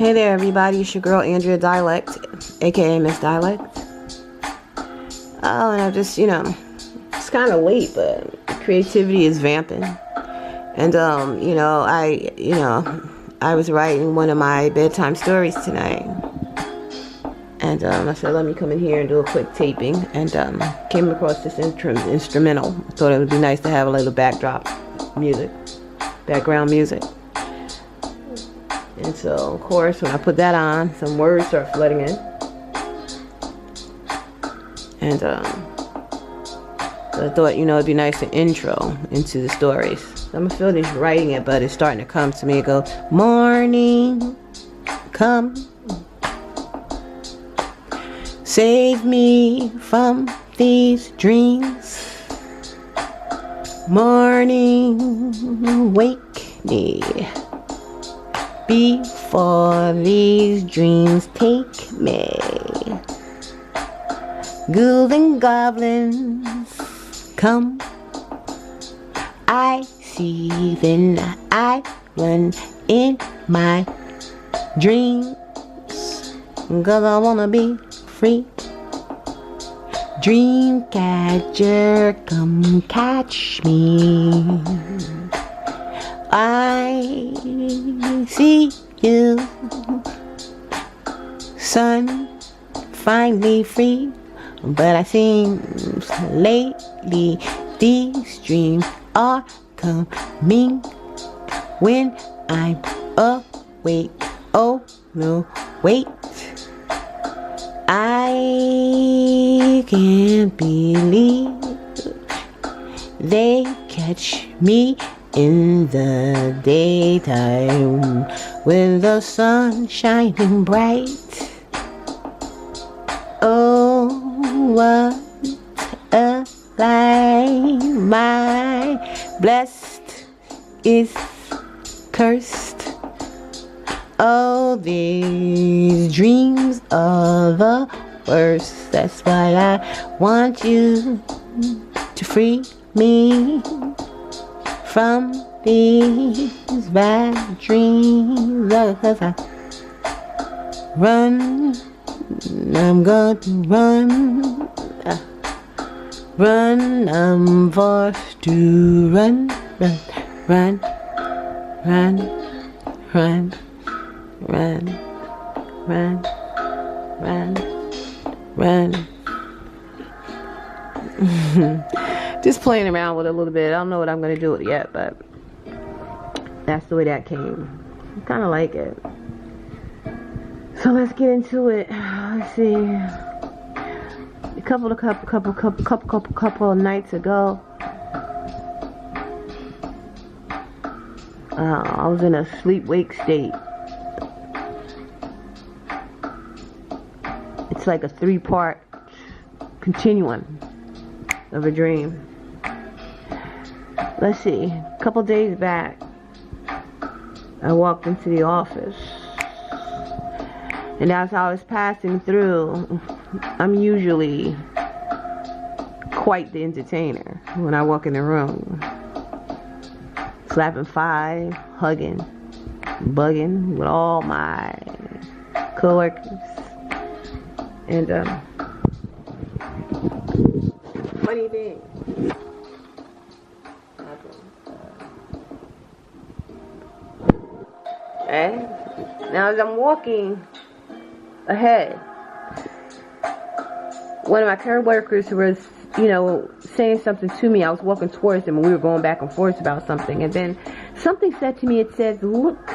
Hey there everybody, it's your girl Andrea Dialect, aka Miss Dialect. Oh, and I just, it's kind of late, but creativity is vamping. And I was writing one of my bedtime stories tonight. And I said, let me come in here and do a quick taping. And came across this instrumental. I thought it would be nice to have a little background music. And so, of course, when I put that on, some words start flooding in. And so I thought, it'd be nice to intro into the stories. So I'm finished writing it, but it's starting to come to me. It goes, morning, come. Save me from these dreams. Morning, wake me before these dreams take me. Ghouls and goblins come. I see, then I run in my dreams. 'Cause I wanna be free. Dream catcher, come catch me. I see you, sun, finally free. But I seems lately these dreams are coming when I'm awake. Oh no, wait. I can't believe they catch me in the daytime with the sun shining bright. Oh, what a life. My blessed is cursed. Oh, these dreams are the worst. That's why I want you to free me from these bad dreams. 'Cause I run, I'm going to run. Run, I'm forced to run, run, run, run, run, run, run, run, run. Just playing around with it a little bit. I don't know what I'm going to do with it yet, but that's the way that came. I kind of like it. So let's get into it. Let's see. A couple of nights ago, I was in a sleep-wake state. It's like a 3-part continuum of a dream. Let's see. A couple days back, I walked into the office, and as I was passing through, I'm usually quite the entertainer when I walk in the room. Slapping 5, hugging, bugging with all my coworkers. And funny thing. Okay. Now as I'm walking ahead, one of my coworkers was, saying something to me. I was walking towards him and we were going back and forth about something. And then something said to me, it says, look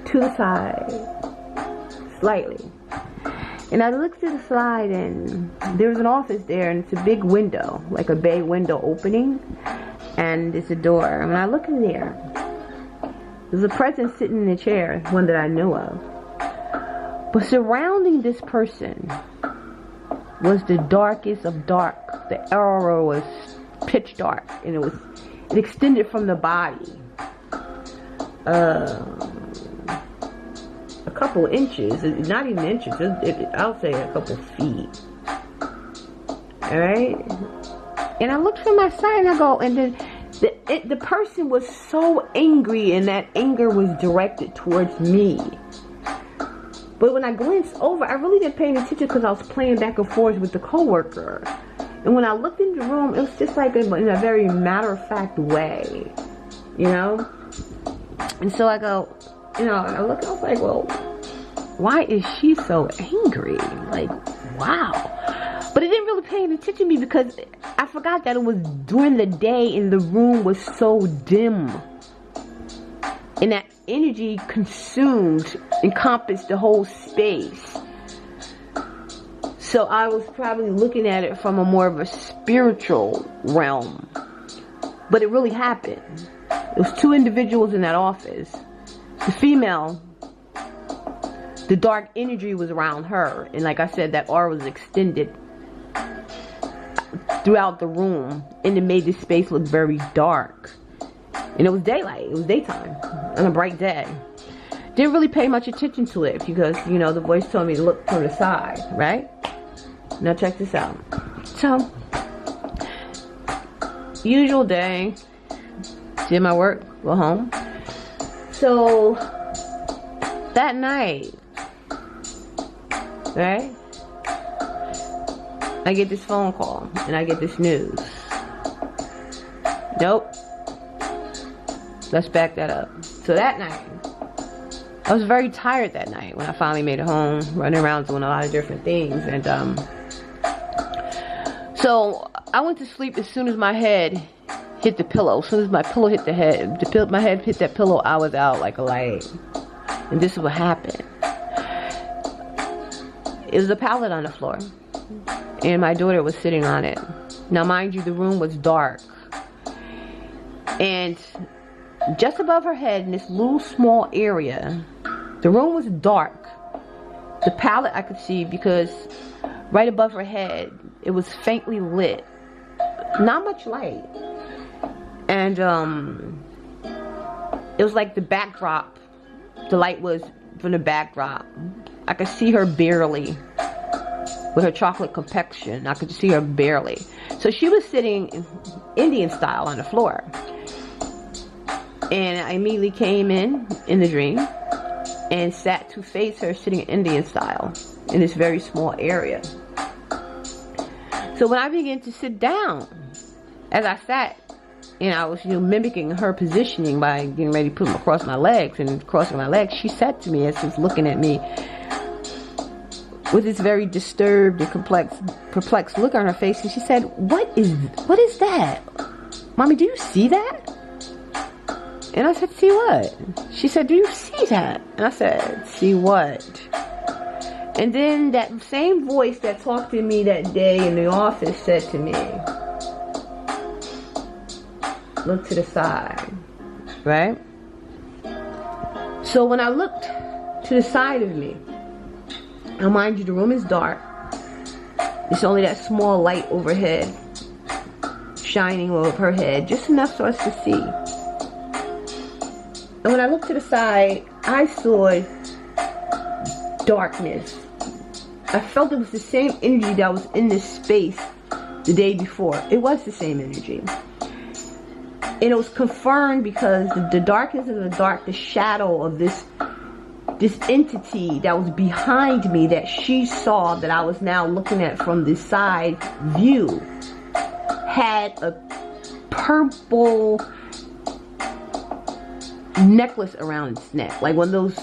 to the side slightly. And I looked to the side and there was an office there and it's a big window, like a bay window opening. And it's a door. And when I look in there, there's a person sitting in a chair, one that I knew of. But surrounding this person was the darkest of dark. The aura was pitch dark, and it extended from the body a couple inches, not even inches. I'll say a couple feet. All right, and I looked from my side and I go, and then the person was so angry, and that anger was directed towards me. But when I glanced over, I really didn't pay any attention because I was playing back and forth with the coworker. And when I looked in the room, it was just like in a very matter-of-fact way, you know? And so I go, you know, and I look, I was like, well, why is she so angry? Like, wow. But it didn't really pay any attention to me because I forgot that it was during the day and the room was so dim. And that energy encompassed the whole space. So I was probably looking at it from a more of a spiritual realm. But it really happened. It was 2 individuals in that office. The female, the dark energy was around her. And like I said, that aura was extended throughout the room. And it made the space look very dark. And it was daylight. It was daytime on a bright day. Didn't really pay much attention to it because, you know, the voice told me to look from the side, right? Now check this out. So, usual day. Did my work. Go home. So, that night, right? I get this phone call and I get this news. Nope. Let's back that up. So that night, I was very tired that night when I finally made it home, running around doing a lot of different things. And so I went to sleep as soon as my head hit the pillow. As soon as my pillow hit the head, my head hit that pillow, I was out like a light. And this is what happened. It was a pallet on the floor. And my daughter was sitting on it. Now mind you, the room was dark. And just above her head in this little small area, the room was dark. The pallet I could see because right above her head, it was faintly lit. Not much light. And it was like the backdrop. The light was from the backdrop. I could see her barely. With her chocolate complexion, I could see her barely. So she was sitting Indian style on the floor. And I immediately came in the dream and sat to face her sitting Indian style in this very small area. So when I began to sit down, as I sat, and I was, you know, mimicking her positioning by getting ready to put them across my legs and crossing my legs, she said to me as she was looking at me with this very disturbed and perplexed look on her face, and she said, what is that? Mommy, do you see that? And I said, see what? She said, do you see that? And I said, see what? And then that same voice that talked to me that day in the office said to me, look to the side, right? So when I looked to the side of me, now mind you, the room is dark. It's only that small light overhead, shining over her head, just enough for us to see. And when I looked to the side, I saw darkness. I felt it was the same energy that was in this space the day before. It was the same energy. And it was confirmed because the darkness in the dark, the shadow of this entity that was behind me that she saw that I was now looking at from the side view had a purple necklace around its neck, like one of those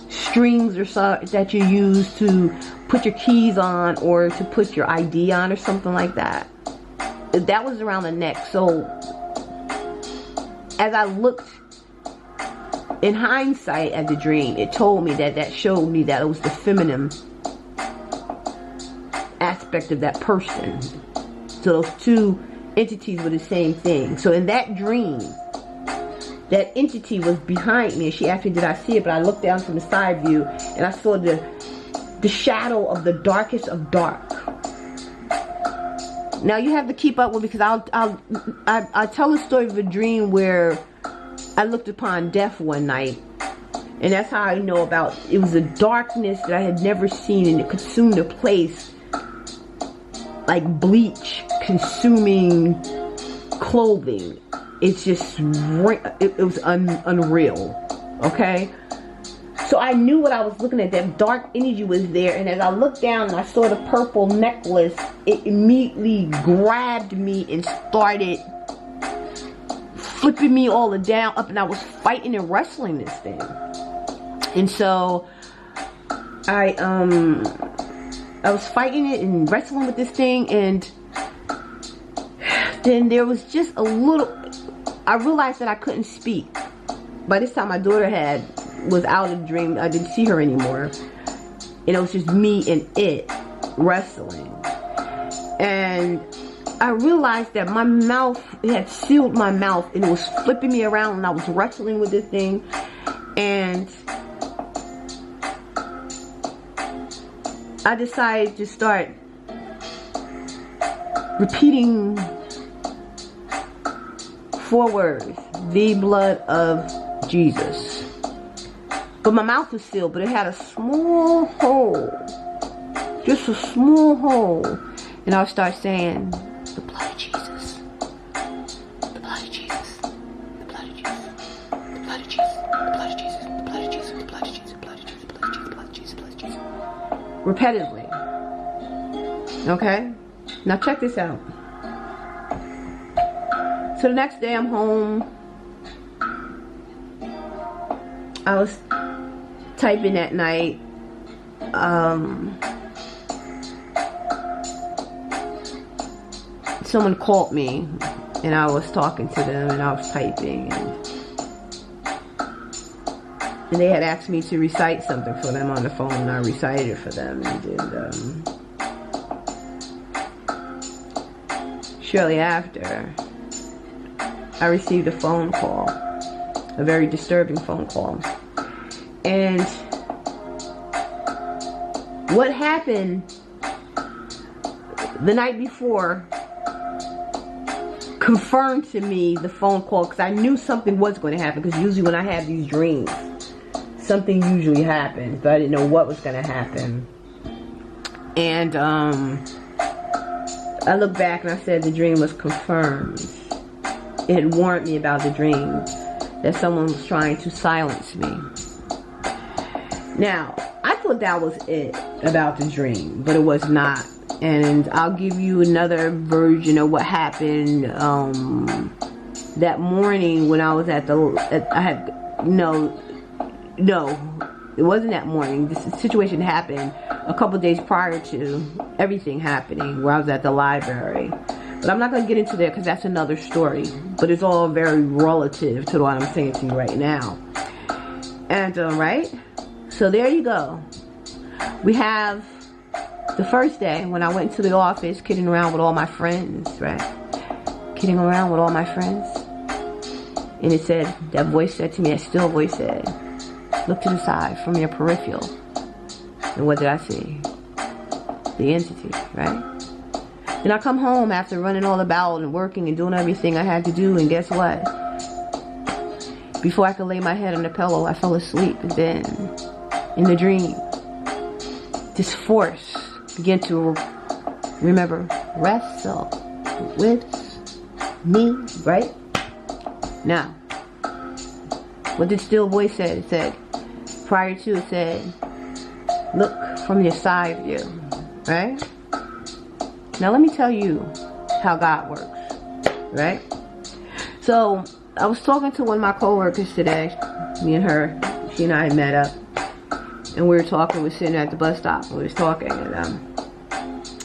strings or so that you use to put your keys on or to put your ID on or something like that. That was around the neck. So as I looked in hindsight at the dream, it told me that showed me that it was the feminine aspect of that person. So those two entities were the same thing. So in that dream, that entity was behind me, and she asked me, did I see it? But I looked down from the side view, and I saw the shadow of the darkest of dark. Now you have to keep up with me, because I'll tell the story of a dream where I looked upon death one night, and that's how I know about it. Was a darkness that I had never seen, and it consumed a place like bleach consuming clothing. It's just, it was unreal, okay? So I knew what I was looking at. That dark energy was there. And as I looked down and I saw the purple necklace, it immediately grabbed me and started flipping me all the down up. And I was fighting and wrestling this thing. And so I was fighting it and wrestling with this thing. And then there was just a little, I realized that I couldn't speak. By this time my daughter was out of the dream. I didn't see her anymore. And it was just me and it wrestling. And I realized that my mouth, it had sealed my mouth, and it was flipping me around, and I was wrestling with this thing. And I decided to start repeating 4 words: the blood of Jesus. But my mouth was sealed, but it had a small hole. Just a small hole. And I'll start saying, the blood of Jesus. The blood of Jesus. The blood of Jesus. The blood of Jesus. The blood of Jesus. The blood of Jesus. The blood of Jesus. The blood of Jesus. The blood of Jesus. The blood of Jesus. The blood of Jesus. Repetitively. Okay? Now check this out. So the next day I'm home. I was typing at night. Someone called me and I was talking to them and I was typing, and they had asked me to recite something for them on the phone, and I recited it for them. And shortly after, I received a phone call, a very disturbing phone call. And what happened the night before confirmed to me the phone call, because I knew something was going to happen, because usually when I have these dreams, something usually happens, but I didn't know what was going to happen. And I looked back and I said the dream was confirmed. It had warned me about the dream, that someone was trying to silence me. Now, I thought that was it about the dream, but it was not. And I'll give you another version of what happened that morning when I was at the, no, it wasn't that morning. This situation happened a couple days prior to everything happening, where I was at the library. But I'm not going to get into that because that's another story. But it's all very relative to what I'm saying to you right now. And, right? So there you go. We have the first day when I went to the office, kidding around with all my friends, right? Kidding around with all my friends. And it said, that voice said to me, that still voice said, look to the side from your peripheral. And what did I see? The entity, right? Then I come home after running all about and working and doing everything I had to do, and guess what? Before I could lay my head on the pillow, I fell asleep. And then, in the dream, this force began to, remember, wrestle with me, right? Now, what did still voice say? It said, prior to, it said, look from your side view, right? Now let me tell you how God works, right? So I was talking to one of my co-workers today, me and her, she and I had met up, and we were talking, we were sitting at the bus stop, and we was talking, and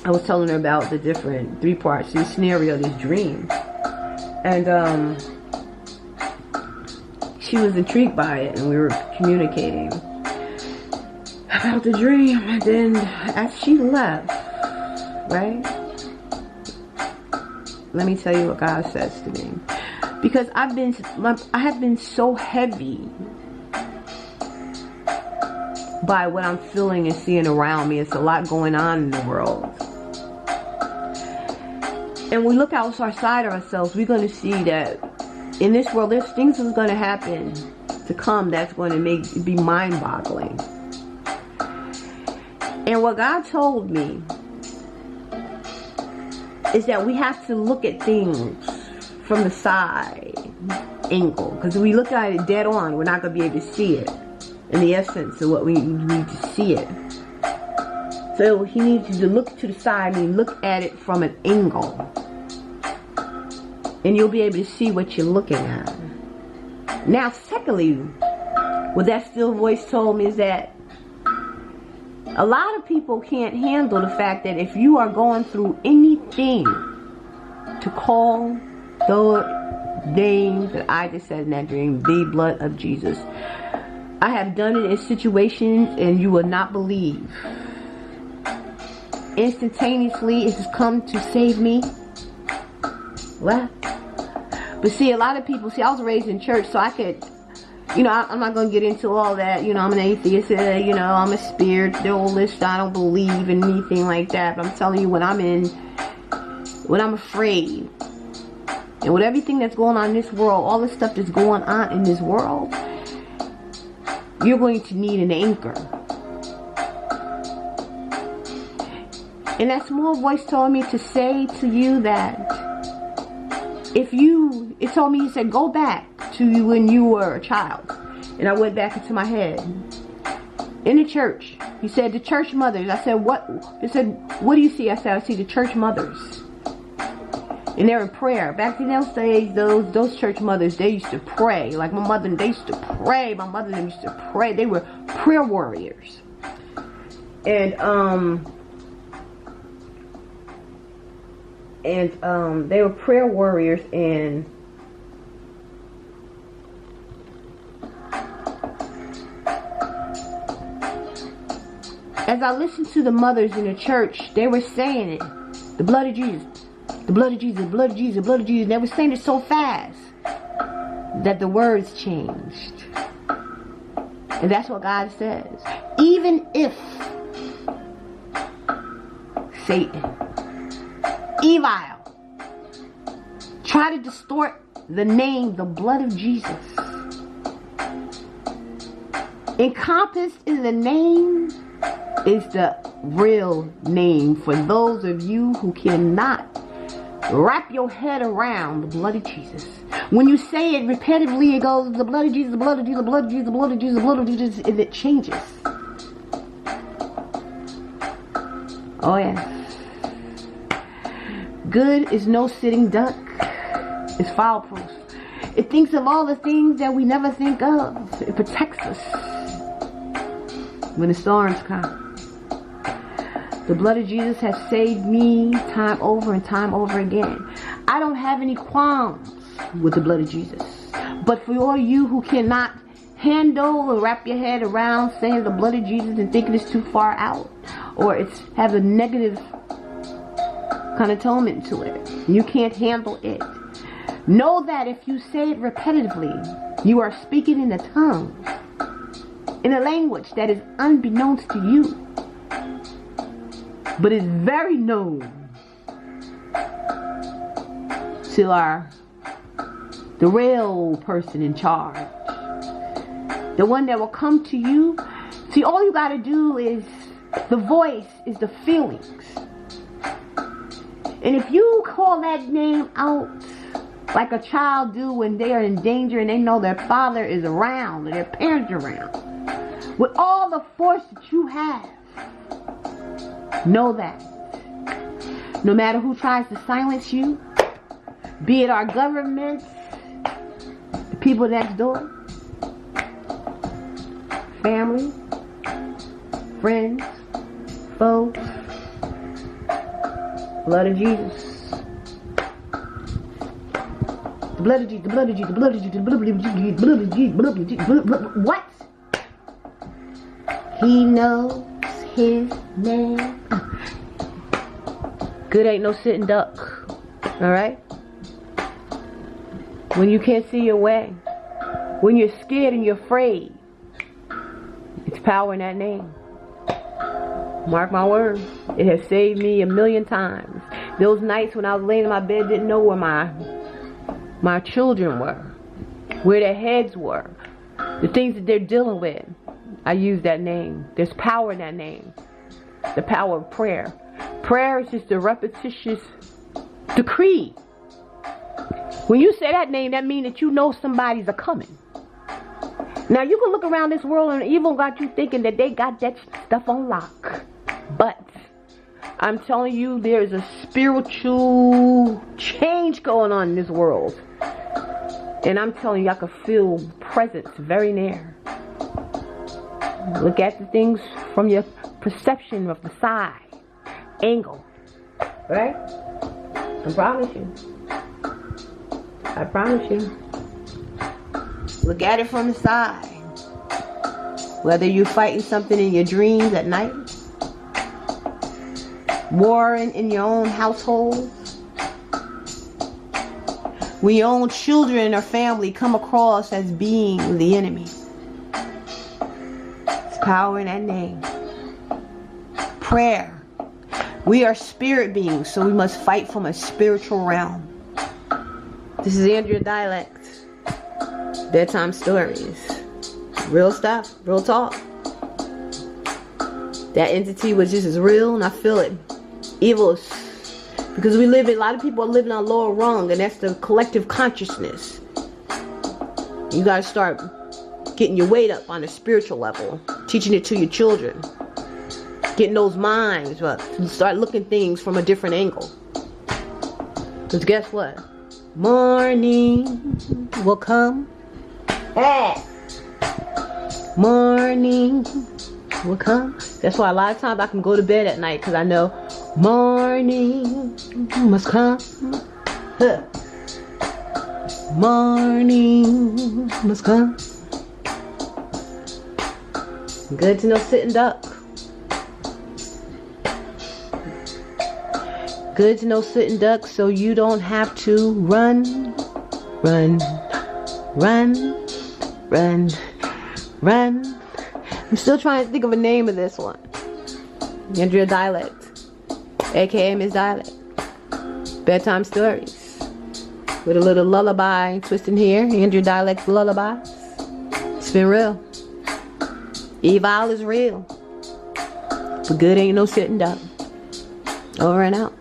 I was telling her about the different 3 parts, this scenario, this dream, and she was intrigued by it, and we were communicating about the dream. And then as she left, right, let me tell you what God says to me, because I have been so heavy by what I'm feeling and seeing around me. It's a lot going on in the world, and we look outside of ourselves, we're going to see that in this world there's things that's going to happen to come that's going to be mind-boggling. And what God told me is that we have to look at things from the side angle, because if we look at it dead on, we're not going to be able to see it. in the essence of what we need to see it. So he needs you to look to the side and look at it from an angle. And you'll be able to see what you're looking at. Now, secondly, what that still voice told me is that a lot of people can't handle the fact that if you are going through anything, to call the name that I just said in that dream, the blood of Jesus. I have done it in situations and you will not believe. Instantaneously, it has come to save me. What? But see, a lot of people, I was raised in church, so I could, I'm not going to get into all that. I'm an atheist, I'm a spiritualist. I don't believe in anything like that. But I'm telling you, when I'm afraid, and with everything that's going on in this world, all the stuff that's going on in this world, you're going to need an anchor. And that small voice told me to say to you that it told me, he said, go back to when you were a child. And I went back into my head. In the church, he said, the church mothers. I said, what? He said, what do you see? I said, I see the church mothers. And they're in prayer. Back in those days, those church mothers, they used to pray. Like my mother, they used to pray. My mother and them used to pray. They were prayer warriors. And they were prayer warriors, and as I listened to the mothers in the church, they were saying it. The blood of Jesus. The blood of Jesus, the blood of Jesus, the blood of Jesus. And they were saying it so fast that the words changed. And that's what God says. Even if Satan, evil, try to distort the name, the blood of Jesus, encompassed in the name is the real name for those of you who cannot wrap your head around the blood of Jesus. When you say it repetitively, it goes, the blood of Jesus, the blood of Jesus, the blood of Jesus, the blood of Jesus, the blood of Jesus, and it changes. Oh yeah. Good is no sitting duck. It's foul proof. It thinks of all the things that we never think of. It protects us when the storms come. The blood of Jesus has saved me time over and time over again. I don't have any qualms with the blood of Jesus. But for all you who cannot handle or wrap your head around saying the blood of Jesus and thinking it's too far out, or it's have a negative connotation to it, you can't handle it, know that if you say it repetitively, you are speaking in a tongue, in a language that is unbeknownst to you, but is very known to the real person in charge, the one that will come to you. See, all you got to do is, the voice is the feelings. And if you call that name out like a child do when they are in danger and they know their father is around or their parents are around, with all the force that you have, know that no matter who tries to silence you, be it our government, the people next door, family, friends, folks, blood of Jesus. The blood of Jesus, the blood of Jesus, the blood of Jesus, the blood of Jesus, the blood of Jesus, the blood of Jesus, blood of Jesus. What? He knows his name. Good ain't no sitting duck. Alright? When you can't see your way, when you're scared and you're afraid, it's power in that name. Mark my words. It has saved me 1,000,000 times. Those nights when I was laying in my bed, didn't know where my children were, where their heads were, the things that they're dealing with. I use that name. There's power in that name. The power of prayer. Prayer is just a repetitious decree. When you say that name, that means that you know somebody's a coming. Now you can look around this world and evil got you thinking that they got that stuff on lock. But I'm telling you, there's a spiritual change going on in this world. And I'm telling you, I can feel presence very near. Look at the things from your perception of the side, angle. Right? I promise you. I promise you. Look at it from the side. Whether you're fighting something in your dreams at night, warring in your own household, when your own children or family come across as being the enemy. It's power in that name. Prayer. We are spirit beings, so we must fight from a spiritual realm. This is Andrea Dialect. Bedtime stories. Real stuff. Real talk. That entity was just as real, and I feel it. Evil is... Because we live in... A lot of people are living on lower rung, and that's the collective consciousness. You gotta start getting your weight up on a spiritual level. Teaching it to your children. Getting those minds up. Start looking things from a different angle. Because guess what? Morning will come. Hey! Morning will come. That's why a lot of times I can go to bed at night. Because I know morning must come. Huh. Morning must come. Good to know sitting duck. Good to know sitting duck so you don't have to run, run, run, run, run. I'm still trying to think of a name of this one. Andrea Dialect, aka Miss Dialect. Bedtime stories with a little lullaby twist in here. Andrea Dialect lullaby. It's been real. Evil is real, but good ain't no sitting duck. Over and out.